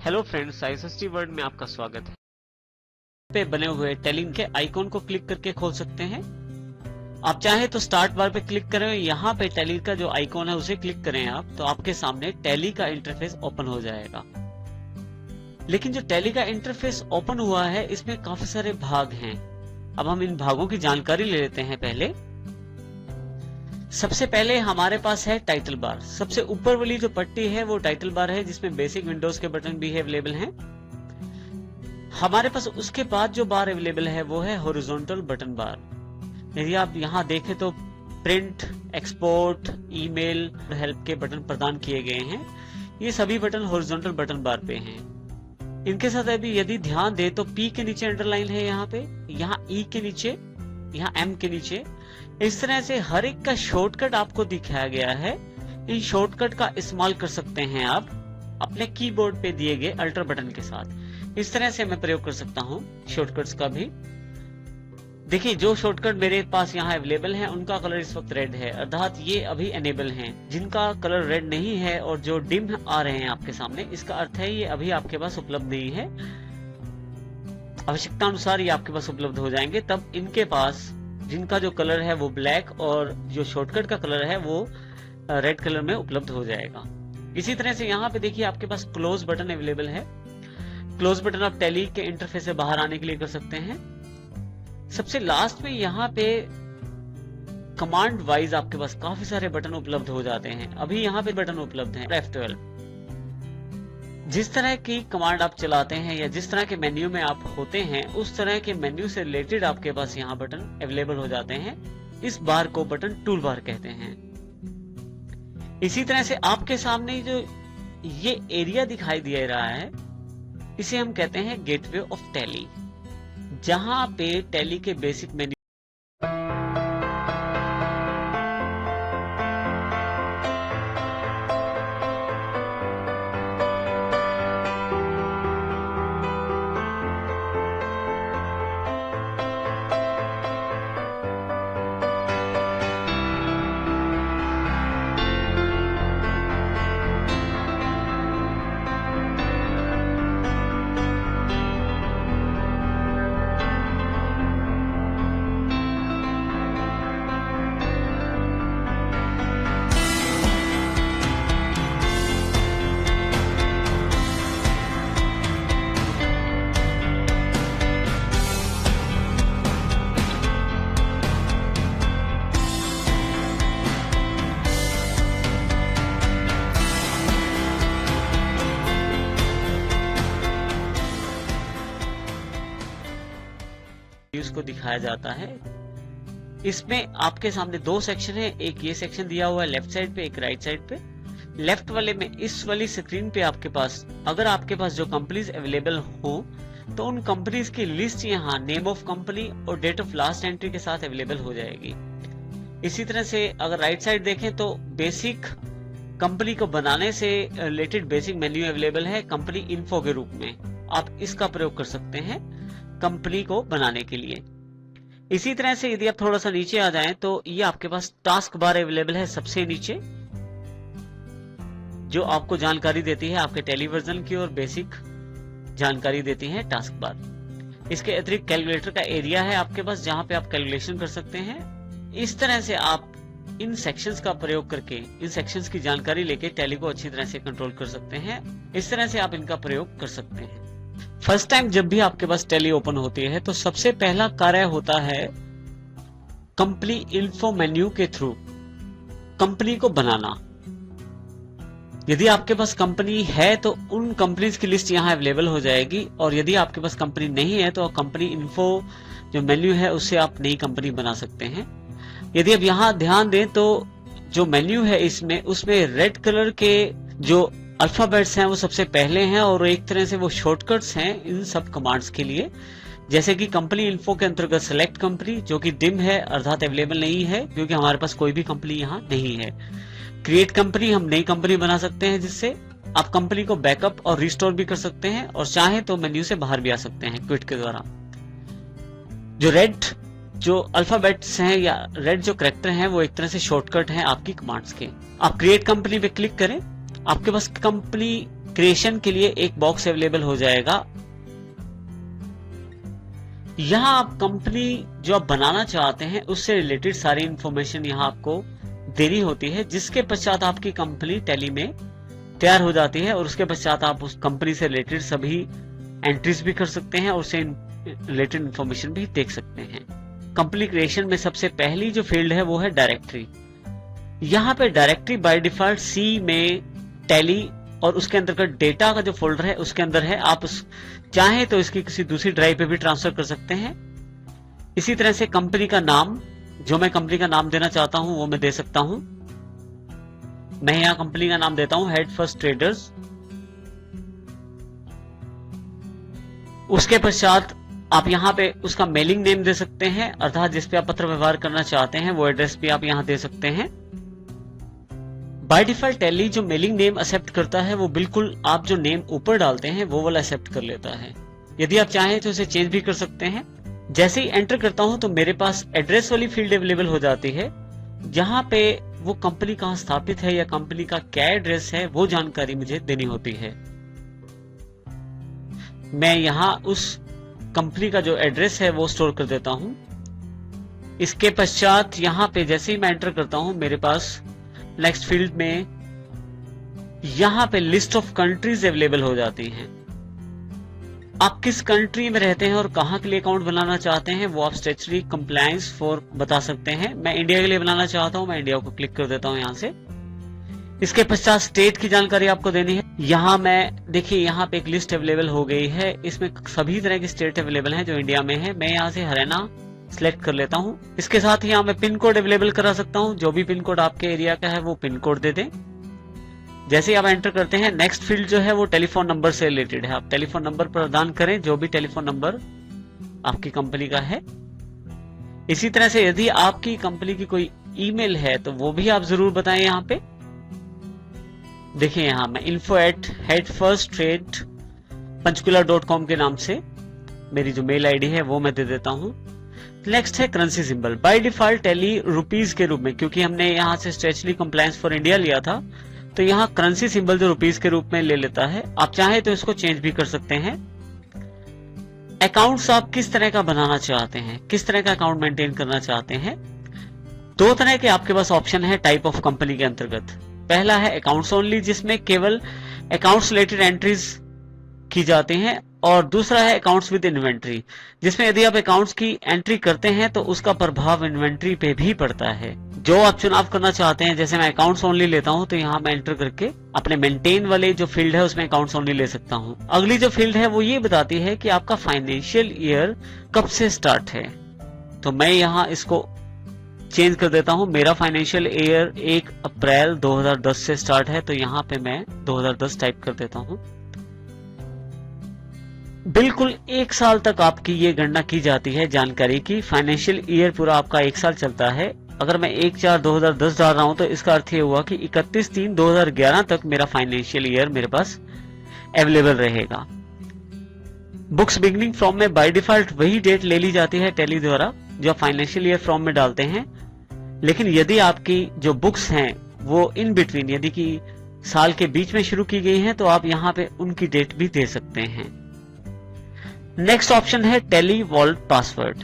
Hello friends, ISST world में आपका स्वागत है। पे बने हुए टैली के आइकॉन को क्लिक करके खोल सकते हैं। आप चाहे तो स्टार्ट बार पे क्लिक करें, यहाँ पे टैली का जो आइकॉन है उसे क्लिक करें आप, तो आपके सामने टैली का इंटरफेस ओपन हो जाएगा। लेकिन जो टैली का इंटरफेस ओपन हुआ है इसमें काफी सारे भाग हैं। अब हम इन भागों की जानकारी ले लेते हैं। पहले सबसे पहले हमारे पास है टाइटल बार। सबसे ऊपर वाली जो पट्टी है वो टाइटल बार है, जिसमें बेसिक विंडोज के बटन भी अवेलेबल हैं। हमारे पास उसके बाद जो बार अवेलेबल है वो है हॉरिजॉन्टल बटन बार। यदि आप यहाँ देखें तो प्रिंट, एक्सपोर्ट, ईमेल, हेल्प के बटन प्रदान किए गए हैं। ये सभी बटन हॉरिजॉन्टल बटन बार पे हैं। इनके साथ अभी यदि ध्यान दे तो P के नीचे अंडरलाइन है, यहाँ पे, यहाँ E के नीचे, यहाँ M के नीचे। इस तरह से हर एक का शॉर्टकट आपको दिखाया गया है। इन शॉर्टकट का इस्तेमाल कर सकते हैं आप अपने कीबोर्ड पे दिए गए अल्टर बटन के साथ। इस तरह से मैं प्रयोग कर सकता हूँ शॉर्टकट्स का भी। देखिए, जो शॉर्टकट मेरे पास यहाँ अवेलेबल है उनका कलर इस वक्त रेड है, अर्थात ये अभी एनेबल हैं। जिनका कलर रेड नहीं है और जो डिम आ रहे हैं आपके सामने, इसका अर्थ है ये अभी आपके पास उपलब्ध नहीं है। आवश्यकता अनुसार ये आपके पास उपलब्ध हो जाएंगे। तब इनके पास जिनका जो कलर है वो ब्लैक और जो शॉर्टकट का कलर है वो रेड कलर में उपलब्ध हो जाएगा। इसी तरह से यहाँ पे देखिए आपके पास क्लोज बटन अवेलेबल है। क्लोज बटन आप टैली के इंटरफेस से बाहर आने के लिए कर सकते हैं। सबसे लास्ट में यहाँ पे कमांड वाइज आपके पास काफी सारे बटन उपलब्ध हो जाते हैं। अभी यहाँ पे बटन उपलब्ध हैं F12। जिस तरह की कमांड आप चलाते हैं या जिस तरह के मेन्यू में आप होते हैं उस तरह के मेन्यू से रिलेटेड आपके पास यहाँ बटन अवेलेबल हो जाते हैं। इस बार को बटन टूल बार कहते हैं। इसी तरह से आपके सामने जो ये एरिया दिखाई दे रहा है इसे हम कहते हैं गेटवे ऑफ टैली, जहां पे टैली के बेसिक मेन्यू को दिखाया जाता है। इसमें आपके सामने दो सेक्शन है, एक ये सेक्शन दिया हुआ है लेफ्ट साइड पे, एक राइट साइड पे। लेफ्ट वाले में इस वाली स्क्रीन पे आपके पास, अगर आपके पास जो कंपनीज अवेलेबल हो तो उन कंपनीज की लिस्ट यहाँ नेम ऑफ कंपनी और डेट ऑफ लास्ट एंट्री के साथ अवेलेबल हो जाएगी। इसी तरह से अगर राइट साइड देखें तो बेसिक कंपनी को बनाने से रिलेटेड बेसिक मेन्यू अवेलेबल है कंपनी इन्फो के रूप में। आप इसका प्रयोग कर सकते हैं कंपनी को बनाने के लिए। इसी तरह से यदि आप थोड़ा सा नीचे आ जाएं तो ये आपके पास टास्क बार अवेलेबल है सबसे नीचे, जो आपको जानकारी देती है आपके टैली वर्जन की और बेसिक जानकारी देती है टास्क बार। इसके अतिरिक्त कैलकुलेटर का एरिया है आपके पास, जहां पे आप कैलकुलेशन कर सकते हैं। इस तरह से आप इन सेक्शंस का प्रयोग करके, इन सेक्शंस की जानकारी लेके टैली को अच्छी तरह से कंट्रोल कर सकते हैं। इस तरह से आप इनका प्रयोग कर सकते हैं। फर्स्ट टाइम जब भी आपके पास टैली ओपन होती है तो सबसे पहला कार्य होता है कंपनी इन्फो मेन्यू के थ्रू कंपनी को बनाना। यदि आपके पास कंपनी है तो उन कंपनीज की लिस्ट यहाँ अवेलेबल हो जाएगी, और यदि आपके पास कंपनी नहीं है तो कंपनी इन्फो जो मेन्यू है उससे आप नई कंपनी बना सकते हैं। यदि आप यहाँ ध्यान दें तो जो मेन्यू है इसमें, उसमें रेड कलर के जो अल्फाबेट्स हैं वो सबसे पहले हैं, और एक तरह से वो शॉर्टकट्स हैं इन सब कमांड्स के लिए। जैसे कि कंपनी इन्फो के अंतर्गत सेलेक्ट कंपनी, जो कि डिम है अर्थात अवेलेबल नहीं है क्योंकि हमारे पास कोई भी कंपनी यहाँ नहीं है। क्रिएट कंपनी, हम नई कंपनी बना सकते हैं जिससे आप कंपनी को बैकअप और रिस्टोर भी कर सकते हैं, और चाहे तो मेन्यू से बाहर भी आ सकते हैं क्विट के द्वारा। जो रेड जो अल्फाबेट्स हैं या रेड जो कैरेक्टर हैं वो एक तरह से शॉर्टकट हैं आपकी कमांड्स के। आप क्रिएट कंपनी पे क्लिक करें, आपके पास कंपनी क्रिएशन के लिए एक बॉक्स अवेलेबल हो जाएगा। यहां आप कंपनी जो आप बनाना चाहते हैं उससे रिलेटेड सारी इंफॉर्मेशन यहां आपको देनी होती है, जिसके पश्चात आपकी कंपनी टैली में तैयार हो जाती है और उसके पश्चात आप उस कंपनी से रिलेटेड सभी एंट्रीज भी कर सकते हैं और उससे रिलेटेड इंफॉर्मेशन भी देख सकते हैं। कंपनी क्रिएशन में सबसे पहली जो फील्ड है वो है डायरेक्टरी। यहाँ पे डायरेक्टरी बाय डिफॉल्ट सी में टैली और उसके अंतर्गत डेटा का जो फोल्डर है उसके अंदर है। आप चाहें तो इसकी किसी दूसरी ड्राइव पे भी ट्रांसफर कर सकते हैं। इसी तरह से कंपनी का नाम, जो मैं कंपनी का नाम देना चाहता हूं वो मैं दे सकता हूं। मैं यहां कंपनी का नाम देता हूं हेड फर्स्ट ट्रेडर्स। उसके पश्चात आप यहां पे उसका मेलिंग नेम दे सकते हैं, अर्थात जिस पे आप पत्र व्यवहार करना चाहते हैं वो एड्रेस भी आप यहां दे सकते हैं। बाय डिफॉल्ट टैली जो मेलिंग नेम एक्सेप्ट करता है वो बिल्कुल आप जो नेम ऊपर डालते हैं वो वाला एक्सेप्ट कर लेता है। यदि आप चाहें तो इसे चेंज भी कर सकते हैं। जैसे ही एंटर करता हूं तो मेरे पास एड्रेस वाली फील्ड अवेलेबल हो जाती है, जहां पे वो कंपनी कहां स्थापित है या कंपनी का क्या एड्रेस है वो जानकारी मुझे देनी होती है। मैं यहां उस कंपनी का जो एड्रेस है वो स्टोर कर देता हूं। इसके पश्चात यहां पे जैसे ही मैं एंटर करता हूं मेरे पास नेक्स्ट फील्ड में यहां पे लिस्ट ऑफ कंट्रीज अवेलेबल हो जाती हैं। आप किस कंट्री में रहते हैं और कहां के लिए अकाउंट बनाना चाहते हैं वो आप स्टैट्यूटरी कंप्लायंस फॉर बता सकते हैं। मैं इंडिया के लिए बनाना चाहता हूं, मैं इंडिया को क्लिक कर देता हूं यहां से। इसके पश्चात स्टेट की जानकारी आपको देनी है। यहां मैं देखिए यहां पे एक लिस्ट अवेलेबल हो गई है, इसमें सभी तरह की स्टेट अवेलेबल हैं जो इंडिया में है। मैं यहां से हरियाणा सिलेक्ट कर लेता हूं। इसके साथ ही यहां मैं पिन कोड अवेलेबल करा सकता हूं, जो भी पिन कोड आपके एरिया का है वो पिन कोड दे दें। जैसे ही आप एंटर करते हैं नेक्स्ट फील्ड जो है वो टेलीफोन नंबर से रिलेटेड है। आप टेलीफोन नंबर प्रदान करें, जो भी टेलीफोन नंबर आपकी कंपनी का है। इसी तरह से यदि आपकी कंपनी की कोई ईमेल है तो वो भी आप जरूर बताएं। यहाँ पे देखिए यहां मैं info@headfirsttrade.com के नाम से मेरी जो मेल आईडी है वो मैं दे देता हूं। नेक्स्ट है currency symbol. By default tally rupees के रूप में, क्योंकि हमने यहां से स्टैट्यूटरी कंप्लायंस फॉर इंडिया लिया था तो यहां करेंसी सिंबल जो रुपीज के रूप में ले लेता है। आप चाहे तो इसको चेंज भी कर सकते हैं। अकाउंट्स आप किस तरह का बनाना चाहते हैं, किस तरह का अकाउंट मेंटेन करना चाहते हैं, दो तरह के आपके पास ऑप्शन है टाइप ऑफ कंपनी के अंतर्गत। पहला है अकाउंट्स ओनली, जिसमें केवल अकाउंट्स रिलेटेड एंट्रीज की जाती हैं, और दूसरा है अकाउंट्स विद इन्वेंट्री, जिसमें यदि आप अकाउंट्स की एंट्री करते हैं तो उसका प्रभाव इन्वेंट्री पे भी पड़ता है। जो आप चुनाव करना चाहते हैं, जैसे मैं अकाउंट्स ओनली लेता हूं तो यहां मैं एंटर करके अपने मेंटेन वाले जो फील्ड है उसमें अकाउंट्स ओनली ले सकता हूं। अगली जो फील्ड है वो ये बताती है कि आपका फाइनेंशियल ईयर कब से स्टार्ट है, तो मैं यहां इसको चेंज कर देता हूं। मेरा फाइनेंशियल ईयर 1 अप्रैल 2010 से स्टार्ट है, तो यहां पे मैं 2010 टाइप कर देता हूं। बिल्कुल 1 साल तक आपकी ये गणना की जाती है जानकारी की। फाइनेंशियल ईयर पूरा आपका 1 साल चलता है। अगर मैं 1/4/2010 डाल रहा हूं तो इसका अर्थ ये हुआ कि 31/3/2011 तक मेरा फाइनेंशियल ईयर मेरे पास अवेलेबल रहेगा। बुक्स बिगिनिंग फ्रॉम में बाय डिफॉल्ट वही डेट ले ली जाती है टैली द्वारा जो आप फाइनेंशियल ईयर फ्रॉम में डालते हैं, लेकिन यदि आपकी जो बुक्स हैं वो इन बिटवीन, यदि कि साल के बीच में शुरू की गई हैं, तो आप यहां पे उनकी डेट भी दे सकते हैं। नेक्स्ट ऑप्शन है टैली वॉल्ट पासवर्ड।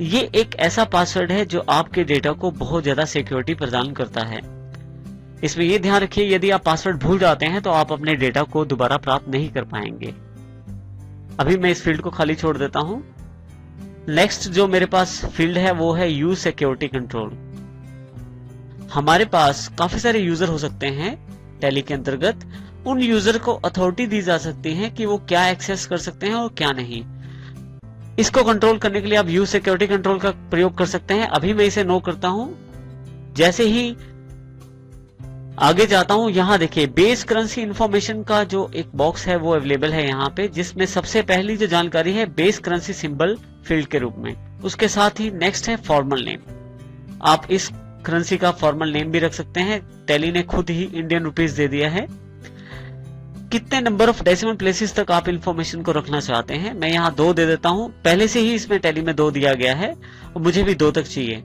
ये एक ऐसा पासवर्ड है जो आपके डेटा को बहुत ज्यादा सिक्योरिटी प्रदान करता है। इसमें यह ध्यान रखिए यदि आप पासवर्ड भूल जाते हैं तो आप अपने डेटा को दोबारा प्राप्त नहीं कर पाएंगे। अभी मैं इस फील्ड को खाली छोड़ देता हूं। नेक्स्ट जो मेरे पास फील्ड है वो है यूज सिक्योरिटी कंट्रोल। हमारे पास काफी सारे यूजर हो सकते हैं टैली के अंतर्गत। उन यूजर को अथॉरिटी दी जा सकती है कि वो क्या एक्सेस कर सकते हैं और क्या नहीं। इसको कंट्रोल करने के लिए आप यूज सिक्योरिटी कंट्रोल का प्रयोग कर सकते हैं। अभी मैं इसे नो करता हूं। जैसे ही आगे जाता हूं, यहां देखिए बेस करेंसी इंफॉर्मेशन का जो एक बॉक्स है वो अवेलेबल है यहां पे, जिसमें सबसे पहली जो जानकारी है बेस करेंसी सिंबल फील्ड के रूप में। उसके साथ ही नेक्स्ट है फॉर्मल नेम। आप इस करेंसी का फॉर्मल नेम भी रख सकते हैं। टैली ने खुद ही इंडियन रुपीज दे दिया है। कितने नंबर ऑफ डेसिमल प्लेसेस तक आप इंफॉर्मेशन को रखना चाहते हैं, मैं यहाँ 2 दे देता हूं। पहले से ही इसमें टैली में 2 दिया गया है और मुझे भी 2 तक चाहिए।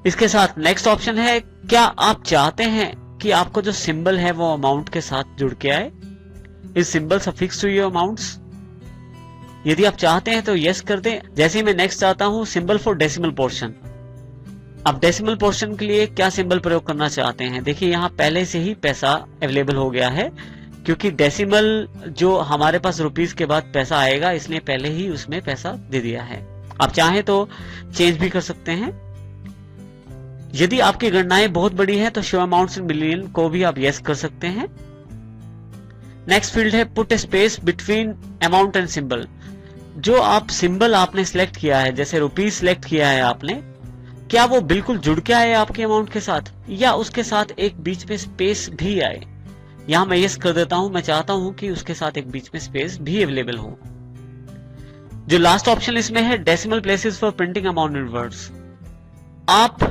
इसके साथ नेक्स्ट ऑप्शन है क्या आप चाहते हैं कि आपको जो सिंबल है वो अमाउंट के साथ जुड़ के आए। इस symbol suffix to your amounts. यदि आप चाहते हैं तो यस कर दें। जैसे ही मैं नेक्स्ट चाहता हूं सिंबल फॉर डेसिमल पोर्शन। अब डेसिमल पोर्शन के लिए क्या सिंबल प्रयोग करना चाहते हैं? देखिए यहां पहले से ही पैसा अवेलेबल हो गया है, क्योंकि डेसिमल जो हमारे पास रुपीस के बाद पैसा आएगा इसने पहले ही उसमें पैसा दे दिया है। आप चाहें तो चेंज भी कर सकते हैं। यदि आपकी गणनाएं बहुत बड़ी है तो शो अमाउंट्स इन मिलियन को भी आप यस कर सकते हैं। नेक्स्ट फील्ड है put A space between amount and symbol. जो आप सिंबल आपने सिलेक्ट किया है, जैसे रुपीस सिलेक्ट किया है आपने, क्या वो बिल्कुल जुड़ के आए आपके अमाउंट के साथ, या उसके साथ एक बीच में स्पेस भी आए? यहां मैं यस कर देता हूं। मैं चाहता हूं कि उसके साथ एक बीच में स्पेस भी अवेलेबल हो। जो लास्ट ऑप्शन इसमें है decimal places for printing amount in words. आप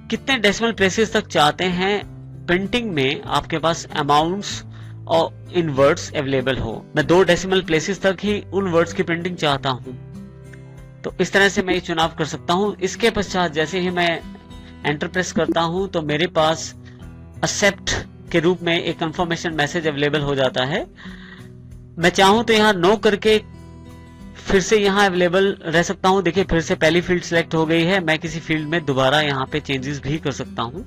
कितने डेसिमल प्लेसेस तक चाहते हैं प्रिंटिंग में आपके पास अमाउंट्स और इन वर्ड्स अवेलेबल हो? मैं 2 डेसिमल प्लेसेस तक ही उन वर्ड्स की प्रिंटिंग चाहता हूं, तो इस तरह से मैं ये चुनाव कर सकता हूं। इसके पश्चात जैसे ही मैं एंटर प्रेस करता हूं तो मेरे पास एक्सेप्ट के रूप में एक कंफर्मेशन मैसेज अवेलेबल हो जाता है। मैं चाहूं तो यहां नो करके फिर से यहां अवेलेबल रह सकता हूं। देखिए फिर से पहली फील्ड सिलेक्ट हो गई है। मैं किसी फील्ड में दोबारा यहां पे चेंजेस भी कर सकता हूं।